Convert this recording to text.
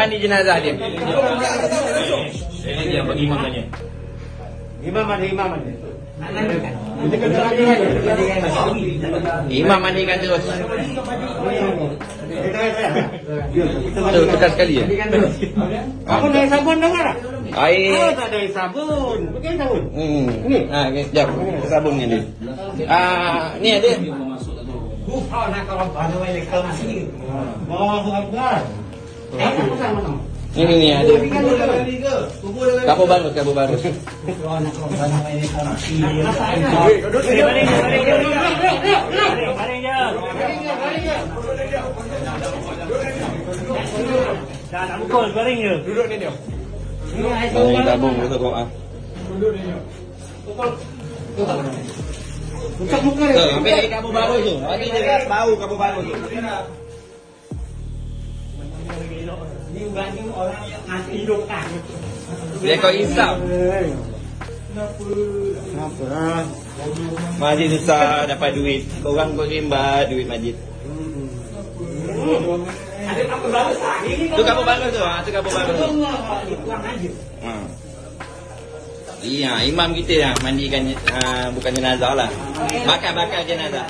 mandi jenazah dia. Ini dia bagi imam tanya. Imam mana? Imam mandikan terus. Tu tekan sekali ya. Aku naik sabun dah kan? Air. Tak ada sabun. Pakai sabun. Jap. Sabunnya ni. Ni ada. Nak kalau pada wali kelas ni. Allahu Akbar. Aku sama no. Ni ada. Kapur baru. Nak kalau pada wali kelas ni. Dah nak pukul, baring je. Duduk ni dia. Baring tabung betul kau ah. Duduk ni dia. Pukul. Buka muka. Tu, ambil air kapur baru tu. Bagi dia bau kapur baru tu. Ni bukan orang yang mati hidup kan. Dia kau insaf. Kenapa? Masjid susah dapat duit. Korang kau rimba duit masjid. Ada apa baru lagi ni? Tu kapur baru tu. Tu kapur baru tu. Kurang aja. Iya, imam kita yang mandikan bukan jenazah lah. Bakar jenazah.